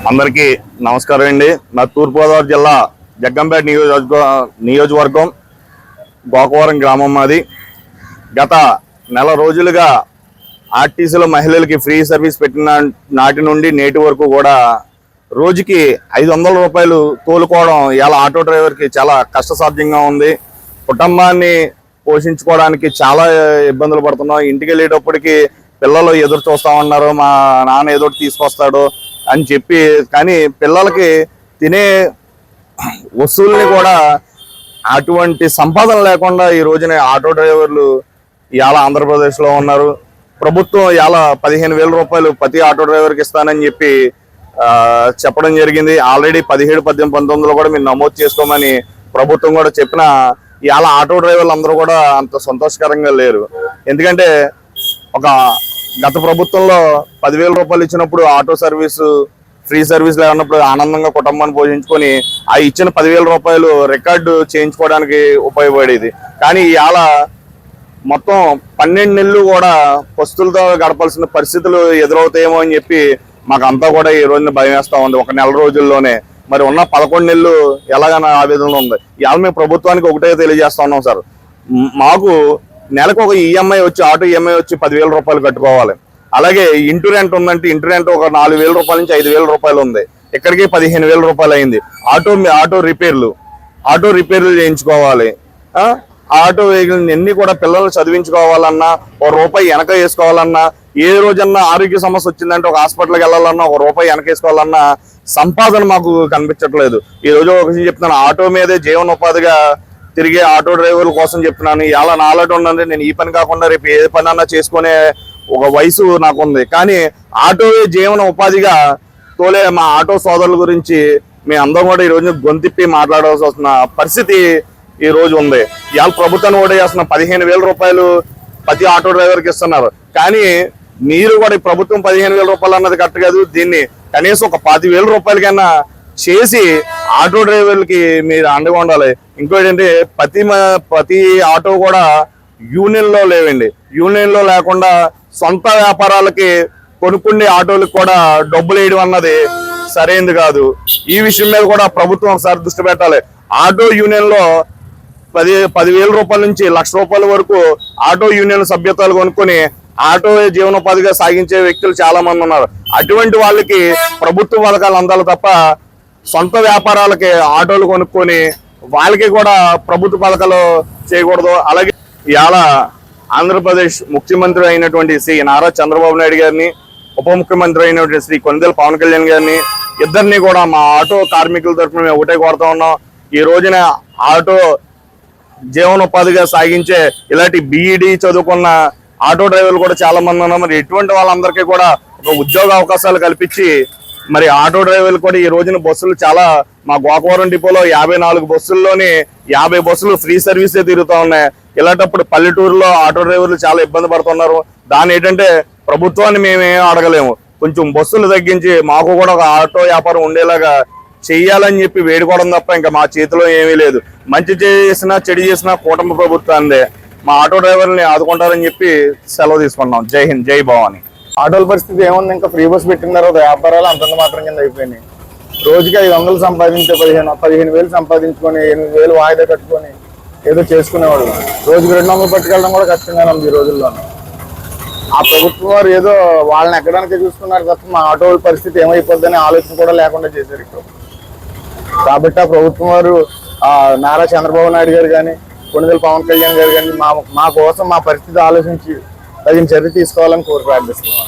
అందరికీ నమస్కారం అండి. నా తూర్పుగోదావరి జిల్లా జగ్గంపేట నియోజకవర్గం గోకవరం గ్రామం మాది. గత నెల రోజులుగా ఆర్టీసీలో మహిళలకి ఫ్రీ సర్వీస్ పెట్టిన నాటి నుండి నేటి వరకు కూడా రోజుకి 500 రూపాయలు తోలుకోవడం ఇలా ఆటో డ్రైవర్కి చాలా కష్టసాధ్యంగా ఉంది. కుటుంబాన్ని పోషించుకోవడానికి చాలా ఇబ్బందులు పడుతున్నాం. ఇంటికి వెళ్ళేటప్పటికి పిల్లలు ఎదురు చూస్తా ఉన్నారు, మా నాన్న ఏదో తీసుకొస్తాడు అని చెప్పి. కానీ పిల్లలకి తినే వస్తువుల్ని కూడా అటువంటి సంపాదన లేకుండా ఈ రోజున ఆటో డ్రైవర్లు ఇవాళ ఆంధ్రప్రదేశ్లో ఉన్నారు. ప్రభుత్వం ఇవాళ 15,000 రూపాయలు ప్రతి ఆటో డ్రైవర్కి ఇస్తానని చెప్పి చెప్పడం జరిగింది. ఆల్రెడీ 17, 18, 19లో కూడా మీరు నమోదు చేసుకోమని ప్రభుత్వం కూడా చెప్పిన ఇవాళ ఆటో డ్రైవర్లు అందరూ కూడా అంత సంతోషకరంగా లేరు. ఎందుకంటే గత ప్రభుత్వంలో 10,000 రూపాయలు ఇచ్చినప్పుడు ఆటో సర్వీసు ఫ్రీ సర్వీస్ లేనప్పుడు ఆనందంగా కుటుంబాన్ని పోషించుకొని ఆ ఇచ్చిన 10,000 రూపాయలు రికార్డు చేయించుకోవడానికి ఉపయోగపడేది. కానీ ఇవాళ మొత్తం 12 నెలలు కూడా పస్తులతో గడపాల్సిన పరిస్థితులు ఎదురవుతాయేమో అని చెప్పి మాకంతా కూడా ఈ రోజున భయం వేస్తూ ఉంది. ఒక నెల రోజుల్లోనే మరి ఉన్న 11 నెలలు ఎలాగైనా ఆవేదనలో ఉంది. ఇవాళ మేము ప్రభుత్వానికి ఒకటే తెలియజేస్తా ఉన్నాం సార్, మాకు నెలకు ఒక ఈఎంఐ వచ్చి ఆటో ఈఎంఐ వచ్చి 10,000 రూపాయలు కట్టుకోవాలి. అలాగే ఇంటి రెంట్ ఉందంటే ఇంటి రెంట్ ఒక 4,000 రూపాయల నుంచి 5,000 రూపాయలు ఉంది. ఇక్కడికి 15,000 రూపాయలు అయింది. ఆటో రిపేర్లు చేయించుకోవాలి. ఆటో వెహికల్ ఎన్ని కూడా పిల్లలు చదివించుకోవాలన్నా, ₹1 వెనక వేసుకోవాలన్నా, ఏ రోజన్నా ఆరోగ్య సమస్య వచ్చిందంటే ఒక హాస్పిటల్కి వెళ్ళాలన్నా ₹1 వెనక వేసుకోవాలన్నా సంపాదన మాకు కనిపించట్లేదు. ఈ రోజు ఒక విషయం చెప్తున్నాను, ఆటో మీదే జీవనోపాధిగా తిరిగే ఆటో డ్రైవర్ల కోసం చెప్తున్నాను. ఇలా నాలెడ్జ్ ఉందంటే నేను ఈ పని కాకుండా రేపు ఏ పని అన్నా చేసుకునే ఒక వయసు నాకుంది. కానీ ఆటో జీవన ఉపాధిగా తోలే మా ఆటో సోదరుల గురించి మేము అందరం కూడా ఈ రోజు గొంతిప్పి మాట్లాడాల్సి వస్తున్న పరిస్థితి ఈ రోజు ఉంది. ఇవాళ ప్రభుత్వాన్ని కూడా చేస్తున్న 15,000 రూపాయలు ప్రతి ఆటో డ్రైవర్కి ఇస్తున్నారు. కానీ మీరు కూడా ఈ ప్రభుత్వం 15,000 రూపాయలు అన్నది కరెక్ట్ కాదు. దీన్ని కనీసం ఒక 10,000 రూపాయలకైనా చేసి ఆటో డ్రైవర్లకి మీరు అండగా ఉండాలి. ఇంకోటి ఏంటి, ప్రతి ఆటో కూడా యూనియన్లో లేవండి. యూనియన్లో లేకుండా సొంత వ్యాపారాలకి కొనుక్కునే ఆటోలకు కూడా డబ్బులు వేయడం అన్నది సరైనది కాదు. ఈ విషయం మీద కూడా ప్రభుత్వం ఒకసారి దృష్టి పెట్టాలి. ఆటో యూనియన్లో 10,000 రూపాయల నుంచి ₹1,00,000 రూపాయల వరకు ఆటో యూనియన్ సభ్యత్వాలు కొనుక్కొని ఆటో జీవనోపాధిగా సాగించే వ్యక్తులు చాలా మంది ఉన్నారు. అటువంటి వాళ్ళకి ప్రభుత్వ పథకాలు అందాలి తప్ప సొంత వ్యాపారాలకి ఆటోలు కొనుక్కొని వాళ్ళకి కూడా ప్రభుత్వ పథకాలు చేయకూడదు. అలాగే ఇవాళ ఆంధ్రప్రదేశ్ ముఖ్యమంత్రి అయినటువంటి శ్రీ నారా చంద్రబాబు నాయుడు గారిని, ఉప ముఖ్యమంత్రి అయినటువంటి శ్రీ కొనిదెల పవన్ కళ్యాణ్ గారిని, ఇద్దరిని కూడా మా ఆటో కార్మికుల తరఫున మేము ఒకటే కోరుతా ఉన్నాం. ఈ రోజున ఆటో జీవనోపాధిగా సాగించే ఇలాంటి BED చదువుకున్న ఆటో డ్రైవర్లు కూడా చాలా మంది ఉన్నారు. మరి ఎటువంటి వాళ్ళందరికీ కూడా ఒక ఉద్యోగ అవకాశాలు కల్పించి మరి ఆటో డ్రైవర్లు కూడా ఈ రోజున బస్సులు చాలా మా గోకవరం డిపోలో 54 బస్సుల్లోని 50 బస్సులు ఫ్రీ సర్వీసే తిరుగుతూ ఉన్నాయి. ఇలాంటప్పుడు పల్లెటూరులో ఆటో డ్రైవర్లు చాలా ఇబ్బంది పడుతున్నారు. దాని ఏంటంటే ప్రభుత్వాన్ని మేమేం అడగలేము, కొంచెం బస్సులు తగ్గించి మాకు కూడా ఒక ఆటో వ్యాపారం ఉండేలాగా చెయ్యాలని చెప్పి వేడుకోవడం తప్ప ఇంకా మా చేతిలో ఏమీ లేదు. మంచి చేసినా చెడు చేసినా కూటమి ప్రభుత్వాన్ని మా ఆటో డ్రైవర్ని ఆదుకుంటారని చెప్పి సెలవు తీసుకున్నాం. జై హింద్, జై భవాని. ఆటోల పరిస్థితి ఏముంది, ఇంకా ఫ్రీ బస్ పెట్టిన తర్వాత వ్యాపారాలు అంతంత మాత్రం కింద అయిపోయినాయి. రోజుకి 500 సంపాదించే 15,000 సంపాదించుకొని 8,000 వాయిదా కట్టుకొని ఏదో చేసుకునేవాడు. రోజుకి 200 పట్టుకెళ్ళడం కూడా కష్టంగానే ఉంది ఈ రోజుల్లో. ఆ ప్రభుత్వం వారు ఏదో వాళ్ళని ఎక్కడానికే చూసుకున్నారు తప్ప మా ఆటోల పరిస్థితి ఏమైపోద్దని ఆలోచన కూడా లేకుండా చేశారు ఇప్పుడు. కాబట్టి ఆ ప్రభుత్వం వారు నారా చంద్రబాబు నాయుడు గారు కానీ, కొనిదెల పవన్ కళ్యాణ్ గారు కానీ మా కోసం మా పరిస్థితి ఆలోచించి తగిన చర్య తీసుకోవాలని కోరి ప్రార్థిస్తున్నాం.